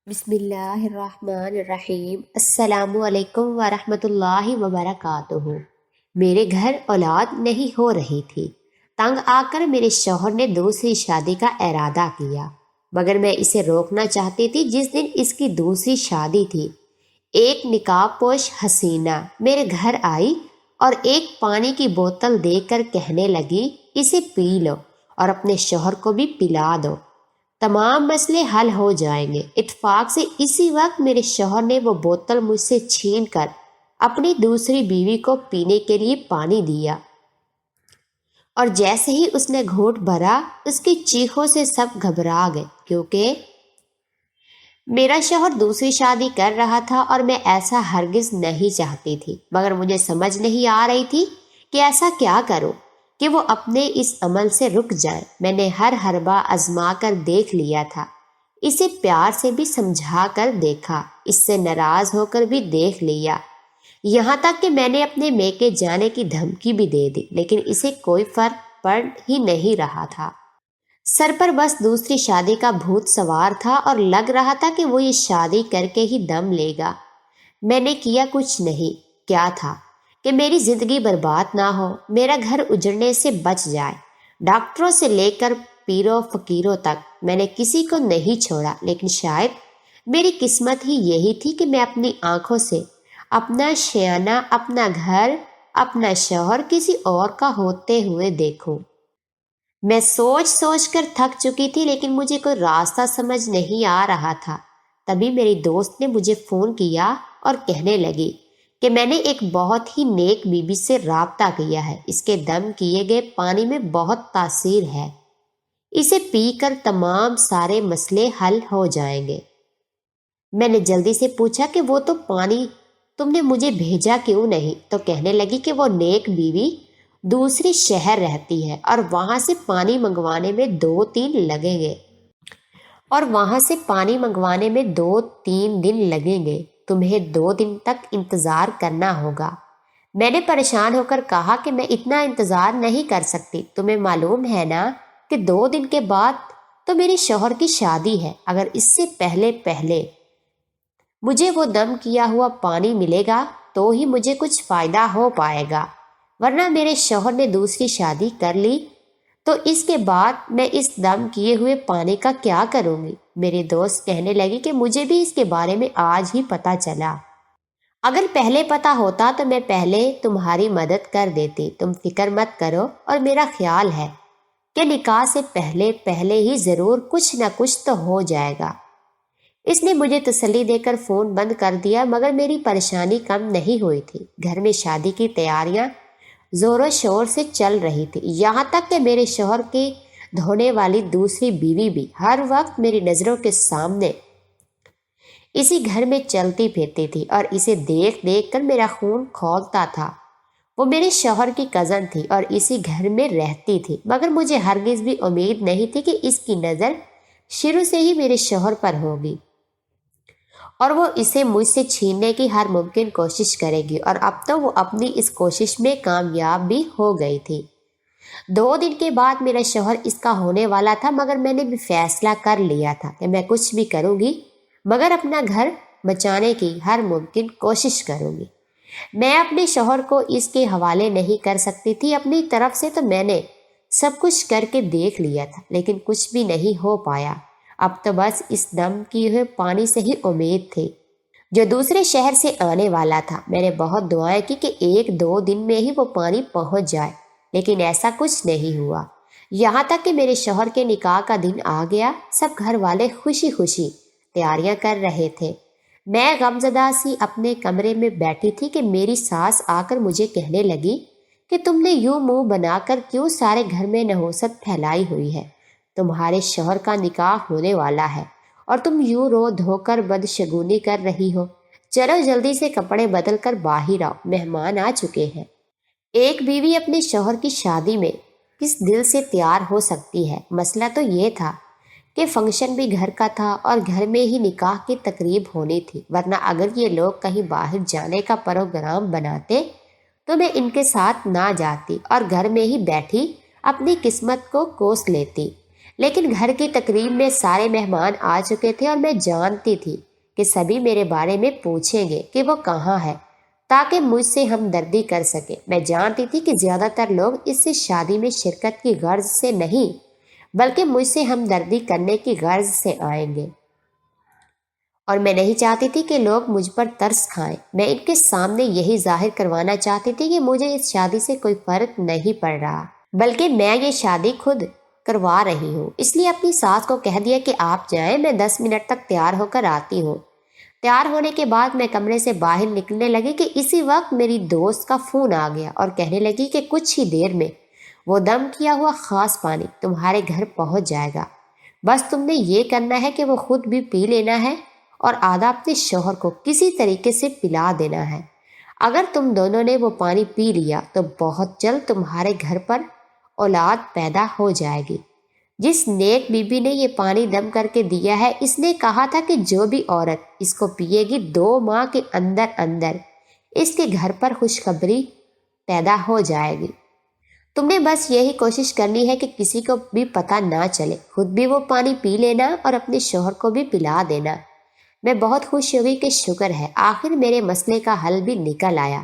بسم اللہ الرحمن الرحیم۔ السلام علیکم ورحمۃ اللہ وبرکاتہ۔ میرے گھر اولاد نہیں ہو رہی تھی۔ تنگ آ کر میرے شوہر نے دوسری شادی کا ارادہ کیا، مگر میں اسے روکنا چاہتی تھی۔ جس دن اس کی دوسری شادی تھی، ایک نقاب پوش حسینہ میرے گھر آئی اور ایک پانی کی بوتل دے کر کہنے لگی، اسے پی لو اور اپنے شوہر کو بھی پلا دو، تمام مسئلے حل ہو جائیں گے۔ اتفاق سے اسی وقت میرے شوہر نے وہ بوتل مجھ سے چھین کر اپنی دوسری بیوی کو پینے کے لیے پانی دیا، اور جیسے ہی اس نے گھونٹ بھرا، اس کی چیخوں سے سب گھبرا گئے، کیونکہ میرا شوہر دوسری شادی کر رہا تھا اور میں ایسا ہرگز نہیں چاہتی تھی، مگر مجھے سمجھ نہیں آ رہی تھی کہ ایسا کیا کروں کہ وہ اپنے اس عمل سے رک جائے۔ میں نے ہر حربہ آزما کر دیکھ لیا تھا، اسے پیار سے بھی سمجھا کر دیکھا، اس سے ناراض ہو کر بھی دیکھ لیا، یہاں تک کہ میں نے اپنے میکے جانے کی دھمکی بھی دے دی، لیکن اسے کوئی فرق پڑ ہی نہیں رہا تھا۔ سر پر بس دوسری شادی کا بھوت سوار تھا اور لگ رہا تھا کہ وہ یہ شادی کر کے ہی دم لے گا۔ میں نے کیا کچھ نہیں، کیا تھا کہ میری زندگی برباد نہ ہو، میرا گھر اجڑنے سے بچ جائے۔ ڈاکٹروں سے لے کر پیروں فقیروں تک میں نے کسی کو نہیں چھوڑا، لیکن شاید میری قسمت ہی یہی تھی کہ میں اپنی آنکھوں سے اپنا شیانہ، اپنا گھر، اپنا شوہر کسی اور کا ہوتے ہوئے دیکھوں۔ میں سوچ سوچ کر تھک چکی تھی، لیکن مجھے کوئی راستہ سمجھ نہیں آ رہا تھا۔ تبھی میری دوست نے مجھے فون کیا اور کہنے لگی کہ میں نے ایک بہت ہی نیک بی بی سے رابطہ کیا ہے، اس کے دم کیے گئے پانی میں بہت تاثیر ہے، اسے پی کر تمام سارے مسئلے حل ہو جائیں گے۔ میں نے جلدی سے پوچھا کہ وہ تو پانی تم نے مجھے بھیجا کیوں نہیں؟ تو کہنے لگی کہ وہ نیک بیوی دوسری شہر رہتی ہے اور وہاں سے پانی منگوانے میں 2-3 دن لگیں گے، تمہیں 2 دن تک انتظار کرنا ہوگا۔ میں نے پریشان ہو کر کہا کہ میں اتنا انتظار نہیں کر سکتی، تمہیں معلوم ہے نا کہ 2 دن کے بعد تو میرے شوہر کی شادی ہے، اگر اس سے پہلے مجھے وہ دم کیا ہوا پانی ملے گا تو ہی مجھے کچھ فائدہ ہو پائے گا، ورنہ میرے شوہر نے دوسری شادی کر لی تو اس کے بعد میں اس دم کیے ہوئے پانی کا کیا کروں گی؟ میری دوست کہنے لگی کہ مجھے بھی اس کے بارے میں آج ہی پتہ چلا، اگر پہلے پتہ ہوتا تو میں پہلے تمہاری مدد کر دیتی، تم فکر مت کرو، اور میرا خیال ہے کہ نکاح سے پہلے ہی ضرور کچھ نہ کچھ تو ہو جائے گا۔ اس نے مجھے تسلی دے کر فون بند کر دیا، مگر میری پریشانی کم نہیں ہوئی تھی۔ گھر میں شادی کی تیاریاں زور و شور سے چل رہی تھی، یہاں تک کہ میرے شوہر کی دھونے والی دوسری بیوی بھی ہر وقت میری نظروں کے سامنے اسی گھر میں چلتی پھرتی تھی، اور اسے دیکھ دیکھ کر میرا خون کھولتا تھا۔ وہ میرے شوہر کی کزن تھی اور اسی گھر میں رہتی تھی، مگر مجھے ہرگز بھی امید نہیں تھی کہ اس کی نظر شروع سے ہی میرے شوہر پر ہوگی اور وہ اسے مجھ سے چھیننے کی ہر ممکن کوشش کرے گی، اور اب تو وہ اپنی اس کوشش میں کامیاب بھی ہو گئی تھی۔ 2 دن کے بعد میرا شوہر اس کا ہونے والا تھا، مگر میں نے بھی فیصلہ کر لیا تھا کہ میں کچھ بھی کروں گی مگر اپنا گھر بچانے کی ہر ممکن کوشش کروں گی۔ میں اپنے شوہر کو اس کے حوالے نہیں کر سکتی تھی، اپنی طرف سے تو میں نے سب کچھ کر کے دیکھ لیا تھا، لیکن کچھ بھی نہیں ہو پایا۔ اب تو بس اس دم کیے ہوئے پانی سے ہی امید تھی جو دوسرے شہر سے آنے والا تھا۔ میں نے بہت دعائیں کی کہ 1-2 دن میں ہی وہ پانی پہنچ جائے، لیکن ایسا کچھ نہیں ہوا، یہاں تک کہ میرے شوہر کے نکاح کا دن آ گیا۔ سب گھر والے خوشی خوشی تیاریاں کر رہے تھے۔ میں غمزدہ سی اپنے کمرے میں بیٹھی تھی کہ میری ساس آ کر مجھے کہنے لگی کہ تم نے یوں منہ بنا کر کیوں سارے گھر میں نحوست پھیلائی ہوئی ہے؟ تمہارے شوہر کا نکاح ہونے والا ہے اور تم یوں رو دھو کر بدشگونی کر رہی ہو۔ چلو جلدی سے کپڑے بدل کر باہر آؤ، مہمان آ چکے ہیں۔ ایک بیوی اپنے شوہر کی شادی میں کس دل سے تیار ہو سکتی ہے؟ مسئلہ تو یہ تھا کہ فنکشن بھی گھر کا تھا اور گھر میں ہی نکاح کی تقریب ہونی تھی، ورنہ اگر یہ لوگ کہیں باہر جانے کا پروگرام بناتے تو میں ان کے ساتھ نہ جاتی اور گھر میں ہی بیٹھی اپنی قسمت کو کوس لیتی۔ لیکن گھر کی تقریب میں سارے مہمان آ چکے تھے اور میں جانتی تھی کہ سبھی میرے بارے میں پوچھیں گے کہ وہ کہاں ہے، تاکہ مجھ سے ہمدردی کر سکے۔ میں جانتی تھی کہ زیادہ تر لوگ اس سے شادی میں شرکت کی غرض سے نہیں بلکہ مجھ سے ہمدردی کرنے کی غرض سے آئیں گے، اور میں نہیں چاہتی تھی کہ لوگ مجھ پر ترس کھائیں۔ میں ان کے سامنے یہی ظاہر کروانا چاہتی تھی کہ مجھے اس شادی سے کوئی فرق نہیں پڑ رہا، بلکہ میں یہ شادی خود کروا رہی ہوں۔ اس لیے اپنی ساس کو کہہ دیا کہ آپ جائیں، میں 10 منٹ تک تیار ہو کر آتی ہوں۔ تیار ہونے کے بعد میں کمرے سے باہر نکلنے لگی کہ اسی وقت میری دوست کا فون آ گیا اور کہنے لگی کہ کچھ ہی دیر میں وہ دم کیا ہوا خاص پانی تمہارے گھر پہنچ جائے گا، بس تم نے یہ کرنا ہے کہ وہ خود بھی پی لینا ہے اور آدھا اپنے شوہر کو کسی طریقے سے پلا دینا ہے۔ اگر تم دونوں نے وہ پانی پی لیا تو بہت جلد تمہارے گھر پر اولاد پیدا ہو جائے گی۔ جس نیک بی بی نے یہ پانی دم کر کے دیا ہے، اس نے کہا تھا کہ جو بھی عورت اس کو پیے گی 2 ماہ کے اندر اندر اس کے گھر پر خوشخبری پیدا ہو جائے گی۔ تم نے بس یہی کوشش کرنی ہے کہ کسی کو بھی پتہ نہ چلے، خود بھی وہ پانی پی لینا اور اپنے شوہر کو بھی پلا دینا۔ میں بہت خوش ہوئی کہ شکر ہے آخر میرے مسئلے کا حل بھی نکل آیا۔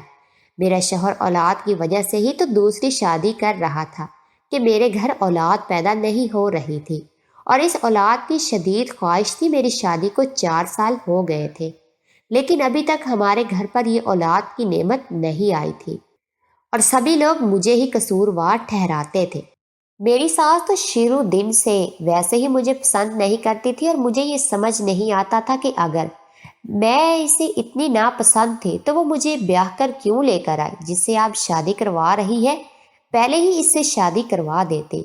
میرا شوہر اولاد کی وجہ سے ہی تو دوسری شادی کر رہا تھا کہ میرے گھر اولاد پیدا نہیں ہو رہی تھی، اور اس اولاد کی شدید خواہش تھی۔ میری شادی کو 4 سال ہو گئے تھے، لیکن ابھی تک ہمارے گھر پر یہ اولاد کی نعمت نہیں آئی تھی، اور سبھی لوگ مجھے ہی قصوروار ٹھہراتے تھے۔ میری ساس تو شروع دن سے ویسے ہی مجھے پسند نہیں کرتی تھی، اور مجھے یہ سمجھ نہیں آتا تھا کہ اگر میں اسے اتنی ناپسند تھی تو وہ مجھے بیاہ کر کیوں لے کر آئی۔ جس سے آپ شادی کروا رہی ہے پہلے ہی اس سے شادی کروا دیتی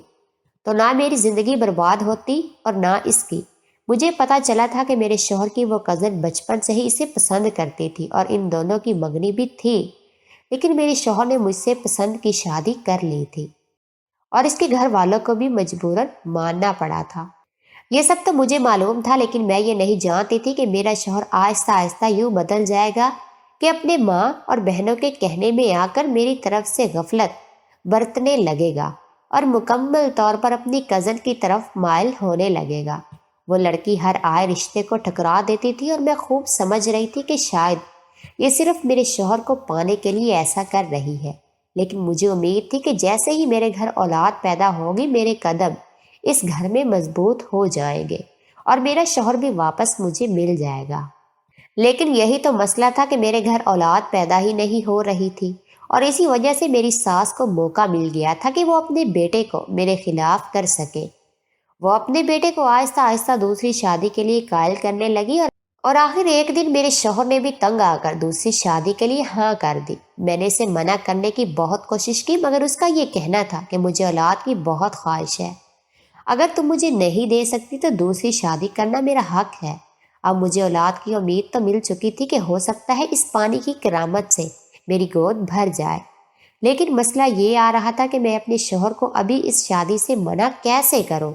تو نہ میری زندگی برباد ہوتی اور نہ اس کی۔ مجھے پتا چلا تھا کہ میرے شوہر کی وہ کزن بچپن سے ہی اسے پسند کرتی تھی اور ان دونوں کی منگنی بھی تھی، لیکن میرے شوہر نے مجھ سے پسند کی شادی کر لی تھی اور اس کے گھر والوں کو بھی مجبوراً ماننا پڑا تھا۔ یہ سب تو مجھے معلوم تھا، لیکن میں یہ نہیں جانتی تھی کہ میرا شوہر آہستہ آہستہ یوں بدل جائے گا کہ اپنے ماں اور بہنوں کے کہنے میں آ کر میری طرف سے غفلت برتنے لگے گا اور مکمل طور پر اپنی کزن کی طرف مائل ہونے لگے گا۔ وہ لڑکی ہر آئے رشتے کو ٹھکرا دیتی تھی، اور میں خوب سمجھ رہی تھی کہ شاید یہ صرف میرے شوہر کو پانے کے لیے ایسا کر رہی ہے، لیکن مجھے امید تھی کہ جیسے ہی میرے گھر اولاد پیدا ہوگی میرے قدم اس گھر میں مضبوط ہو جائیں گے اور میرا شوہر بھی واپس مجھے مل جائے گا۔ لیکن یہی تو مسئلہ تھا کہ میرے گھر اولاد پیدا ہی نہیں ہو رہی تھی، اور اسی وجہ سے میری ساس کو موقع مل گیا تھا کہ وہ اپنے بیٹے کو میرے خلاف کر سکے۔ وہ اپنے بیٹے کو آہستہ آہستہ دوسری شادی کے لیے قائل کرنے لگی، اور آخر ایک دن میرے شوہر نے بھی تنگ آ کر دوسری شادی کے لیے ہاں کر دی۔ میں نے اسے منع کرنے کی بہت کوشش کی، مگر اس کا یہ کہنا تھا کہ مجھے اولاد کی بہت خواہش ہے، اگر تم مجھے نہیں دے سکتی تو دوسری شادی کرنا میرا حق ہے۔ اب مجھے اولاد کی امید تو مل چکی تھی کہ ہو سکتا ہے اس پانی کی کرامت سے میری گود بھر جائے، لیکن مسئلہ یہ آ رہا تھا کہ میں اپنے شوہر کو ابھی اس شادی سے منع کیسے کروں۔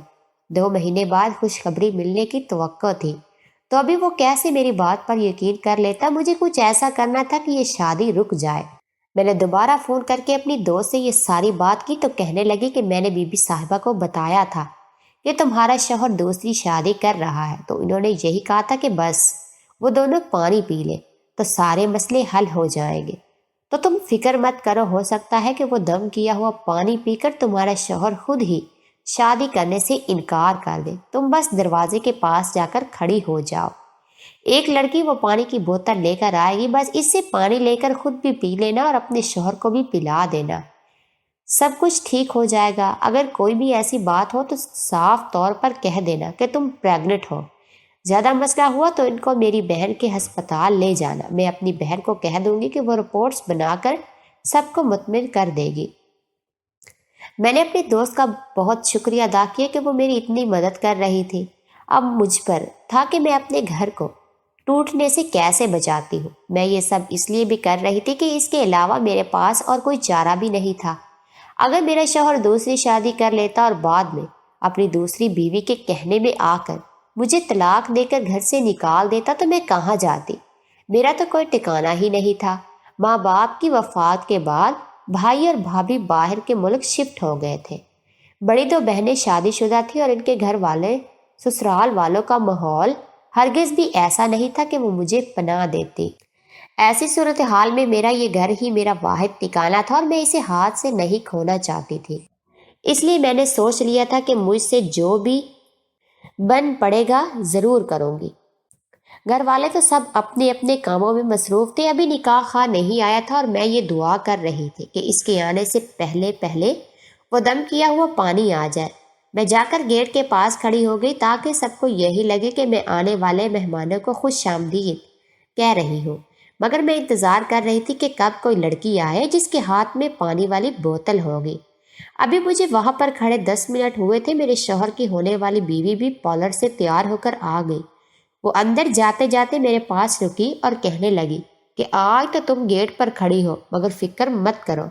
2 مہینے بعد خوشخبری ملنے کی توقع تھی، تو ابھی وہ کیسے میری بات پر یقین کر لیتا۔ مجھے کچھ ایسا کرنا تھا کہ یہ شادی رک جائے۔ میں نے دوبارہ فون کر کے اپنی دوست سے یہ ساری بات کی تو کہنے لگی کہ میں نے بی بی صاحبہ کو بتایا تھا کہ تمہارا شوہر دوسری شادی کر رہا ہے، تو انہوں نے یہی کہا تھا کہ بس وہ دونوں پانی پی لیں تو سارے مسئلے حل ہو جائیں گے، تو تم فکر مت کرو، ہو سکتا ہے کہ وہ دم کیا ہوا پانی پی کر تمہارا شوہر خود ہی شادی کرنے سے انکار کر دے۔ تم بس دروازے کے پاس جا کر کھڑی ہو جاؤ، ایک لڑکی وہ پانی کی بوتل لے کر آئے گی، بس اس سے پانی لے کر خود بھی پی لینا اور اپنے شوہر کو بھی پلا دینا، سب کچھ ٹھیک ہو جائے گا۔ اگر کوئی بھی ایسی بات ہو تو صاف طور پر کہہ دینا کہ تم پریگننٹ ہو۔ زیادہ مسئلہ ہوا تو ان کو میری بہن کے ہسپتال لے جانا، میں اپنی بہن کو کہہ دوں گی کہ وہ رپورٹس بنا کر سب کو مطمئن کر دے گی۔ میں نے اپنے دوست کا بہت شکریہ ادا کیا کہ وہ میری اتنی مدد کر رہی تھی۔ اب مجھ پر تھا کہ میں اپنے گھر کو ٹوٹنے سے کیسے بچاتی ہوں۔ میں یہ سب اس لیے بھی کر رہی تھی کہ اس کے علاوہ میرے پاس اور کوئی چارہ بھی نہیں تھا۔ اگر میرا شوہر دوسری شادی کر لیتا اور بعد میں اپنی دوسری بیوی کے کہنے میں آ کر مجھے طلاق دے کر گھر سے نکال دیتا تو میں کہاں جاتی؟ میرا تو کوئی ٹھکانہ ہی نہیں تھا۔ ماں باپ کی وفات کے بعد بھائی اور بھابھی باہر کے ملک شفٹ ہو گئے تھے۔ बड़ी दो बहनें शादीशुदा थी और इनके घर वाले ससुराल वालों का माहौल हरगिज भी ऐसा नहीं था कि वो मुझे पनाह देती। ऐसी सूरत हाल में मेरा ये घर ही मेरा वाहिद ठिकाना था और मैं इसे हाथ से नहीं खोना चाहती थी। इसलिए मैंने सोच लिया था कि मुझसे जो भी बन पड़ेगा ज़रूर करूँगी। घर वाले तो सब अपने अपने कामों में मसरूफ थे। अभी निकाह खां नहीं आया था और मैं ये दुआ कर रही थी कि इसके आने से पहले पहले वो दम किया हुआ पानी आ जाए। मैं जाकर गेट के पास खड़ी हो गई ताकि सबको यही लगे कि मैं आने वाले मेहमानों को खुश आमदीद कह रही हूँ। मगर मैं इंतज़ार कर रही थी कि कब कोई लड़की आए जिसके हाथ में पानी वाली बोतल होगी। अभी मुझे वहां पर खड़े 10 मिनट हुए थे। मेरे शौहर की होने वाली बीवी भी पार्लर से तैयार होकर आ गई। वो अंदर जाते जाते मेरे पास रुकी और कहने लगी कि आज तो तुम गेट पर खड़ी हो, मगर फिक्र मत करो,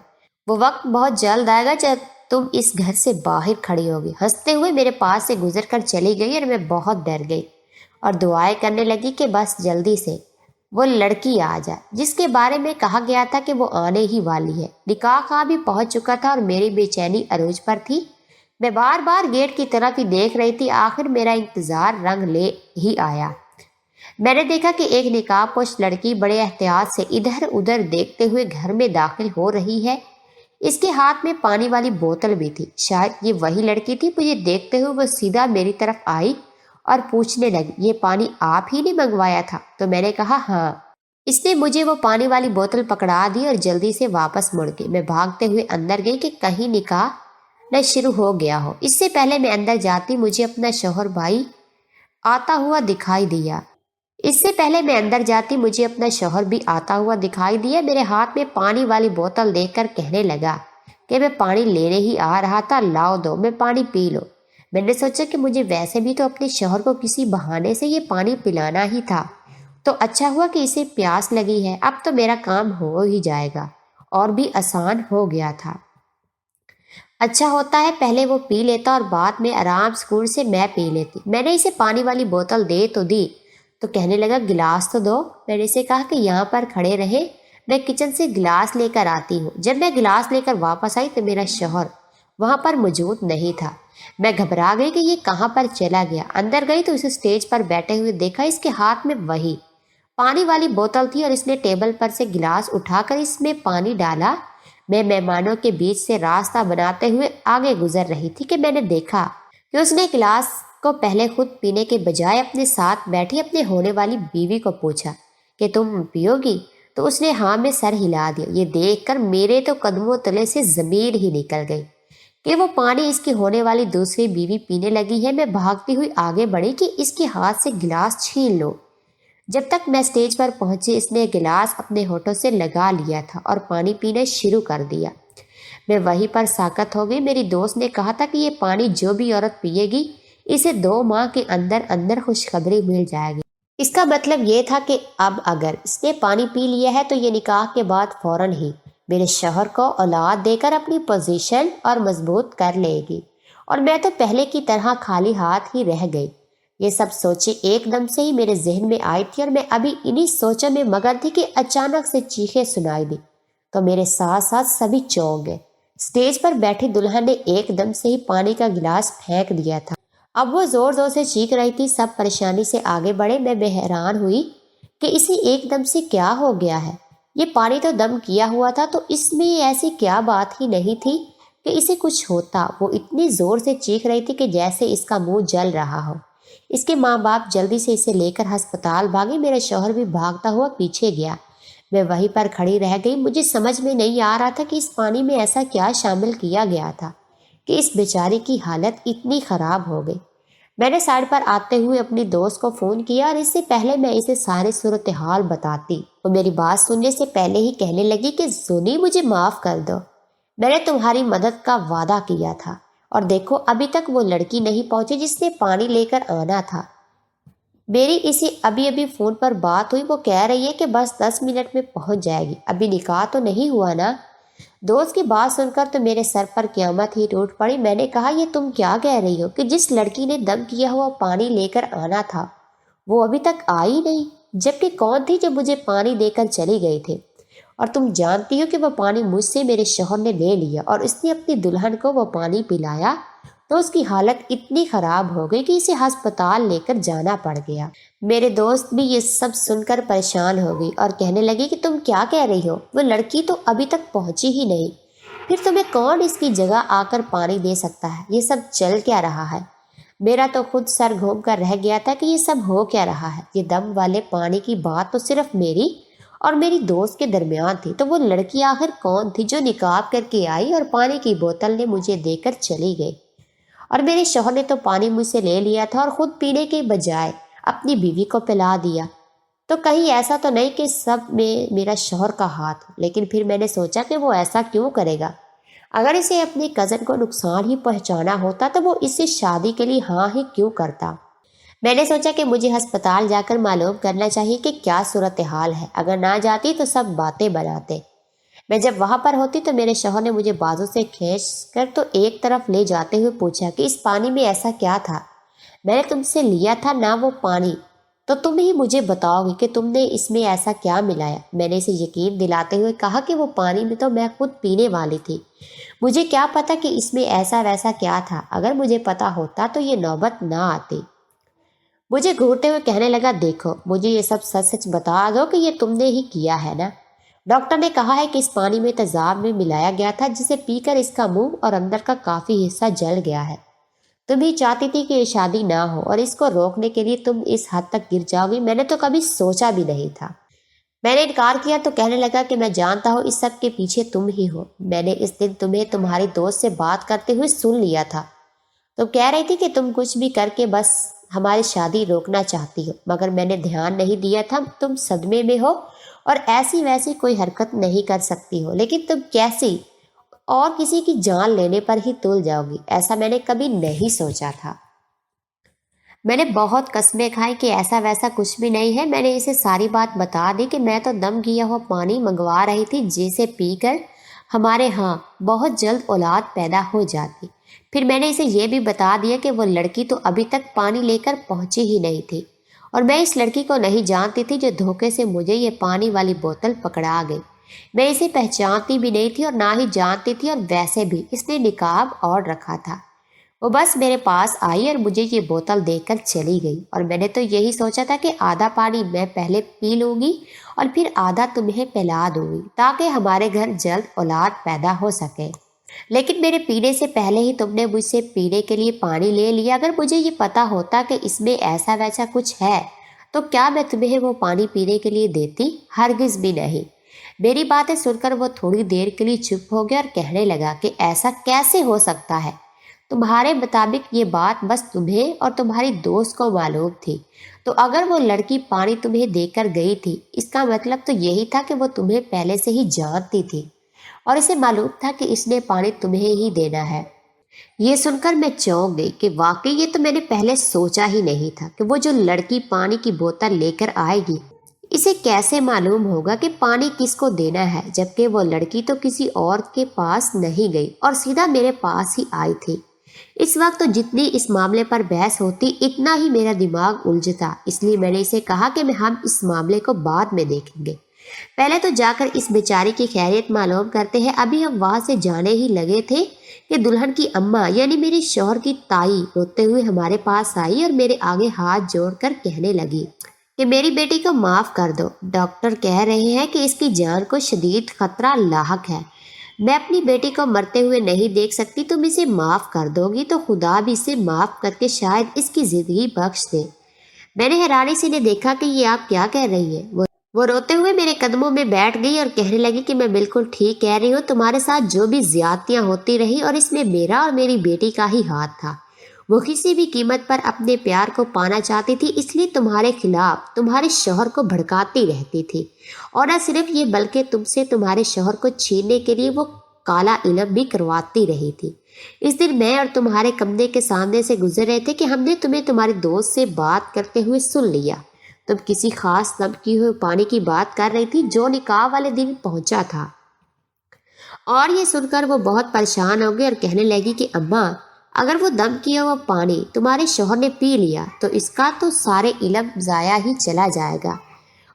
वो वक्त बहुत जल्द आएगा जब तुम इस घर से बाहर खड़ी होगी। हंसते हुए मेरे पास से गुजर कर चली गई और मैं बहुत डर गई और दुआएं करने लगी कि बस जल्दी से वो लड़की आ जाए जिसके बारे में कहा गया था कि वो आने ही वाली है। निकाह खां भी पहुंच चुका था और मेरी बेचैनी अरूज पर थी। मैं बार बार गेट की तरफ ही देख रही थी। आखिर मेरा इंतजार रंग ले ही आया। मैंने देखा कि एक निकाबपोश लड़की बड़े एहतियात से इधर उधर देखते हुए घर में दाखिल हो रही है। इसके हाथ में पानी वाली बोतल भी थी। शायद ये वही लड़की थी। मुझे देखते हुए वो सीधा मेरी तरफ आई और पूछने लगी, ये पानी आप ही ने मंगवाया था? तो मैंने कहा हाँ। इसने मुझे वो पानी वाली बोतल पकड़ा दी और जल्दी से वापस मुड़ गई। मैं भागते हुए अंदर गई कि कहीं निकाह न शुरू हो गया हो। इससे पहले मैं अंदर जाती मुझे अपना शौहर भाई आता हुआ दिखाई दिया। इससे पहले मैं अंदर जाती मुझे अपना शौहर भी आता हुआ दिखाई दिया। मेरे हाथ में पानी वाली बोतल देखकर कहने लगा कि मैं पानी लेने ही आ रहा था, लाओ दो, मैं पानी पी लो। मैंने सोचा कि मुझे वैसे भी तो अपने शौहर को किसी बहाने से ये पानी पिलाना ही था, तो अच्छा हुआ कि इसे प्यास लगी है। अब तो मेरा काम हो ही जाएगा और भी आसान हो गया था। अच्छा होता है पहले वो पी लेता और बाद में आराम सुकून से मैं पी लेती। मैंने इसे पानी वाली बोतल दे तो दी तो कहने लगा गिलास तो दो। मैंने इसे कहा कि यहाँ पर खड़े रहे, मैं किचन से गिलास लेकर आती हूँ। जब मैं गिलास लेकर वापस आई तो मेरा शौहर वहाँ पर मौजूद नहीं था। मैं घबरा गई कि ये कहाँ पर चला गया। अंदर गई तो उसे स्टेज पर बैठे हुए देखा। इसके हाथ में वही पानी वाली बोतल थी और इसने टेबल पर से गिलास उठाकर इसमें पानी डाला। मैं मेहमानों के बीच से रास्ता बनाते हुए आगे गुजर रही थी कि मैंने देखा कि उसने गिलास को पहले खुद पीने के बजाय अपने साथ बैठी अपने होने वाली बीवी को पूछा कि तुम पियोगी? तो उसने हाँ में सर हिला दिया। ये देखकर मेरे तो कदमों तले से जमीन ही निकल गई कि वो पानी इसकी होने वाली दूसरी बीवी पीने लगी है। मैं भागती हुई आगे बढ़ी कि इसके हाथ से गिलास छीन लो। जब तक मैं स्टेज पर पहुंची इसने गिलास अपने होठों से लगा लिया था और पानी पीना शुरू कर दिया। मैं वहीं पर साकत हो गई। मेरी दोस्त ने कहा था कि ये पानी जो भी औरत पिएगी इसे 2 माह के अंदर अंदर खुशखबरी मिल जाएगी। इसका मतलब ये था कि अब अगर इसने पानी पी लिया है तो ये निकाह के बाद फौरन ही मेरे शौहर को औलाद देकर अपनी पोजीशन और मजबूत कर लेगी और मैं तो पहले की तरह खाली हाथ ही रह गई। ये सब सोचें एकदम से ही मेरे जहन में आई थी और मैं अभी इन्हीं सोचों में मगन थी कि अचानक से चीखें सुनाई दी तो मेरे साथ साथ सभी चौंक गए। स्टेज पर बैठी दुल्हन ने एकदम से ही पानी का गिलास फेंक दिया था। अब वो जोर जोर से चीख रही थी। सब परेशानी से आगे बढ़े। मैं हैरान हुई कि इसे एकदम से क्या हो गया है। ये पानी तो दम किया हुआ था, तो इसमें ऐसी क्या बात ही नहीं थी कि इसे कुछ होता। वो इतनी जोर से चीख रही थी कि जैसे इसका मुंह जल रहा हो। इसके माँ बाप जल्दी से इसे लेकर अस्पताल भागे। मेरा शौहर भी भागता हुआ पीछे गया। मैं वहीं पर खड़ी रह गई। मुझे समझ में नहीं आ रहा था कि इस पानी में ऐसा क्या शामिल किया गया था कि इस बेचारी की हालत इतनी ख़राब हो गई। मैंने साइड पर आते हुए अपनी दोस्त को फ़ोन किया और इससे पहले मैं इसे सारी सूरत हाल बताती, वो मेरी बात सुनने से पहले ही कहने लगी कि सोनी मुझे माफ़ कर दो, मैंने तुम्हारी मदद का वादा किया था और देखो अभी तक वो लड़की नहीं पहुंची जिसने पानी लेकर आना था। मेरी इसे अभी अभी फ़ोन पर बात हुई। वो कह रही है कि बस 10 मिनट में पहुंच जाएगी। अभी निकाह तो नहीं हुआ ना? दोस्त की बात सुनकर तो मेरे सर पर क़यामत ही टूट पड़ी। मैंने कहा ये तुम क्या कह रही हो कि जिस लड़की ने दम किया हुआ पानी लेकर आना था वो अभी तक आई नहीं, जबकि कौन थी जो मुझे पानी देकर चली गई थी? और तुम जानती हो कि वो पानी मुझसे मेरे शौहर ने ले लिया और उसने अपनी दुल्हन को वो पानी पिलाया तो उसकी हालत इतनी ख़राब हो गई कि इसे अस्पताल लेकर जाना पड़ गया। मेरे दोस्त भी ये सब सुनकर परेशान हो गई और कहने लगी कि तुम क्या कह रही हो, वो लड़की तो अभी तक पहुंची ही नहीं, फिर तुम्हें कौन इसकी जगह आकर पानी दे सकता है, ये सब चल क्या रहा है। मेरा तो खुद सर घूम कर रह गया था कि ये सब हो क्या रहा है। ये दम वाले पानी की बात तो सिर्फ मेरी और मेरी दोस्त के दरमियान थी, तो वो लड़की आखिर कौन थी जो निकाब करके आई और पानी की बोतल ने मुझे देकर चली गई। और मेरे शौहर ने तो पानी मुझसे ले लिया था और खुद पीने के बजाय अपनी बीवी को पिला दिया। तो कहीं ऐसा तो नहीं कि सब में मेरा शौहर का हाथ हो, लेकिन फिर मैंने सोचा कि वो ऐसा क्यों करेगा। अगर इसे अपने कज़न को नुकसान ही पहुंचाना होता तो वो इससे शादी के लिए हाँ ही क्यों करता। मैंने सोचा कि मुझे अस्पताल जाकर मालूम करना चाहिए कि क्या सूरत हाल है। अगर ना जाती तो सब बातें बनाते। मैं जब वहां पर होती तो मेरे शौहर ने मुझे बाजू से खींच कर तो एक तरफ ले जाते हुए पूछा कि इस पानी में ऐसा क्या था। मैंने तुमसे लिया था ना वो पानी, तो तुम ही मुझे बताओगे कि तुमने इसमें ऐसा क्या मिलाया। मैंने इसे यकीन दिलाते हुए कहा कि वो पानी में तो मैं खुद पीने वाली थी, मुझे क्या पता कि इसमें ऐसा वैसा क्या था। अगर मुझे पता होता तो ये नौबत ना आती। मुझे घूरते हुए कहने लगा, देखो मुझे ये सब सच सच बता दो कि ये तुमने ही किया है ना। डॉक्टर ने कहा है कि इस पानी में तेजाब में मिलाया गया था जिसे पीकर इसका मुंह और अंदर का काफ़ी हिस्सा जल गया है। तुम ही चाहती थी कि ये शादी ना हो और इसको रोकने के लिए तुम इस हद तक गिर जाओगी, मैंने तो कभी सोचा भी नहीं था। मैंने इनकार किया तो कहने लगा कि मैं जानता हूँ इस सब के पीछे तुम ही हो। मैंने इस दिन तुम्हें तुम्हारी दोस्त से बात करते हुए सुन लिया था। तुम कह रही थी कि तुम कुछ भी करके बस हमारी शादी रोकना चाहती हो, मगर मैंने ध्यान नहीं दिया था तुम सदमे में हो और ऐसी वैसी कोई हरकत नहीं कर सकती हो, लेकिन तुम कैसी और किसी की जान लेने पर ही तुल जाओगी, ऐसा मैंने कभी नहीं सोचा था। मैंने बहुत कस्में खाई कि ऐसा वैसा कुछ भी नहीं है। मैंने इसे सारी बात बता दी कि मैं तो दम किया हुआ पानी मंगवा रही थी जिसे पीकर हमारे यहाँ बहुत जल्द औलाद पैदा हो जाती। फिर मैंने इसे ये भी बता दिया कि वो लड़की तो अभी तक पानी लेकर पहुंची ही नहीं थी और मैं इस लड़की को नहीं जानती थी जो धोखे से मुझे ये पानी वाली बोतल पकड़ा गई। मैं इसे पहचानती भी नहीं थी और ना ही जानती थी, और वैसे भी इसने निकाब और रखा था। वो बस मेरे पास आई और मुझे ये बोतल देकर चली गई और मैंने तो यही सोचा था कि आधा पानी मैं पहले पी लूँगी और फिर आधा तुम्हें पिला दूँगी ताकि हमारे घर जल्द औलाद पैदा हो सके। लेकिन मेरे पीने से पहले ही तुमने मुझसे पीने के लिए पानी ले लिया। अगर मुझे ये पता होता कि इसमें ऐसा वैसा कुछ है तो क्या मैं तुम्हें वो पानी पीने के लिए देती? हरगिज़ भी नहीं। मेरी बातें सुनकर वो थोड़ी देर के लिए चुप हो गया और कहने लगा कि ऐसा कैसे हो सकता है? तुम्हारे मुताबिक ये बात बस तुम्हें और तुम्हारी दोस्त को मालूम थी, तो अगर वो लड़की पानी तुम्हें देकर गई थी इसका मतलब तो यही था कि वो तुम्हें पहले से ही जानती थी और इसे मालूम था कि इसने पानी तुम्हें ही देना है। ये सुनकर मैं चौंक गई कि वाकई ये तो मैंने पहले सोचा ही नहीं था कि वो जो लड़की पानी की बोतल लेकर आएगी इसे कैसे मालूम होगा कि पानी किसको देना है, जबकि वो लड़की तो किसी और के पास नहीं गई और सीधा मेरे पास ही आई थी। इस वक्त तो जितनी इस मामले पर बहस होती इतना ही मेरा दिमाग उलझता, इसलिए मैंने इसे कहा कि हम इस मामले को बाद में देखेंगे, पहले तो जाकर इस बेचारी की खैरियत मालूम करते हैं। अभी हम वहां से जाने ही लगे थे कि दुल्हन की अम्मा यानी मेरे शौहर की ताई रोते हुए हमारे पास आई और मेरे आगे हाथ जोड़कर कहने लगी कि मेरी बेटी को माफ़ कर दो। डॉक्टर कह रहे हैं कि इसकी जान को शदीद खतरा लाहक है। मैं अपनी बेटी को मरते हुए नहीं देख सकती। तुम इसे माफ़ कर दोगी तो खुदा भी इसे माफ़ करके शायद इसकी ज़िंदगी बख्श दे। मैंने हैरानी से ने देखा कि ये आप क्या कह रही है। वो रोते हुए मेरे कदमों में बैठ गई और कहने लगी कि मैं बिल्कुल ठीक कह रही हूँ। तुम्हारे साथ जो भी ज्यादतियाँ होती रही और इसमें मेरा और मेरी बेटी का ही हाथ था। वो किसी भी कीमत पर अपने प्यार को पाना चाहती थी, इसलिए तुम्हारे खिलाफ तुम्हारे शौहर को भड़काती रहती थी। और न सिर्फ ये बल्कि तुमसे तुम्हारे शौहर को छीनने के लिए वो काला इल्म भी करवाती रही थी। इस दिन मैं और तुम्हारे कमरे के सामने से गुजर रहे थे कि हमने तुम्हें तुम्हारे दोस्त से बात करते हुए सुन लिया। तुम किसी खास दम की हुए पानी की बात कर रही थी जो निकाह वाले दिन पहुंचा था। और ये सुनकर वो बहुत परेशान हो गई और कहने लगी कि अम्मा, अगर वो दम किया हुआ पानी तुम्हारे शौहर ने पी लिया तो इसका तो सारे इल्म ज़ाया ही चला जाएगा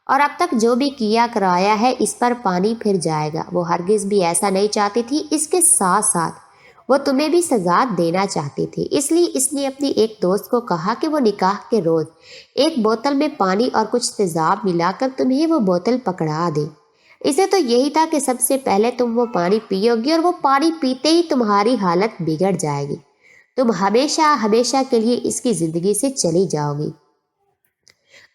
और अब तक जो भी किया कराया है इस पर पानी फिर जाएगा। वो हरगिज़ भी ऐसा नहीं चाहती थी। इसके साथ साथ वो तुम्हें भी सजा देना चाहती थी। इसलिए इसने अपनी एक दोस्त को कहा कि वो निकाह के रोज़ एक बोतल में पानी और कुछ तेज़ाब मिलाकर तुम्हें वो बोतल पकड़ा दे। इसे तो यही था कि सबसे पहले तुम वो पानी पियोगी और वो पानी पीते ही तुम्हारी हालत बिगड़ जाएगी। तुम हमेशा हमेशा के लिए इसकी ज़िंदगी से चली जाओगी।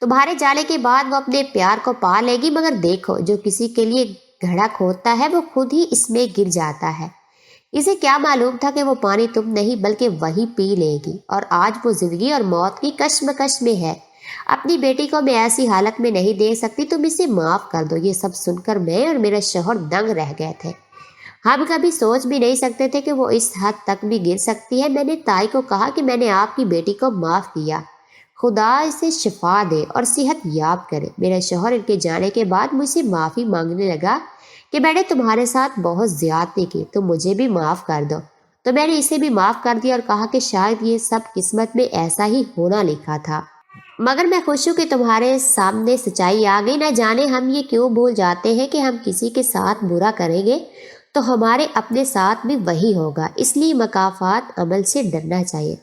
तुम्हारे जाने के बाद वो अपने प्यार को पा लेगी, मगर देखो, जो किसी के लिए घड़ा खोदता है वो खुद ही इसमें गिर जाता है। इसे क्या मालूम था कि वो पानी तुम नहीं बल्कि वही पी लेगी, और आज वो जिंदगी और मौत की कश्मकश में है। अपनी बेटी को मैं ऐसी हालत में नहीं देख सकती, तुम इसे माफ़ कर दो। ये सब सुनकर मैं और मेरा शौहर दंग रह गए थे। हम कभी सोच भी नहीं सकते थे कि वो इस हद तक भी गिर सकती है। मैंने ताई को कहा कि मैंने आपकी बेटी को माफ़ किया, खुदा इसे शिफा दे और सेहत याब करे। मेरा शौहर इनके जाने के बाद मुझसे माफ़ी मांगने लगा कि मैंने तुम्हारे साथ बहुत ज़्यादती की, तुम मुझे भी माफ़ कर दो। तो मैंने इसे भी माफ़ कर दिया और कहा कि शायद ये सब किस्मत में ऐसा ही होना लिखा था। मगर मैं खुश हूँ कि तुम्हारे सामने सच्चाई आ गई। न जाने हम ये क्यों भूल जाते हैं कि हम किसी के साथ बुरा करेंगे तो हमारे अपने साथ भी वही होगा। इसलिए मकाफात अमल से डरना चाहिए।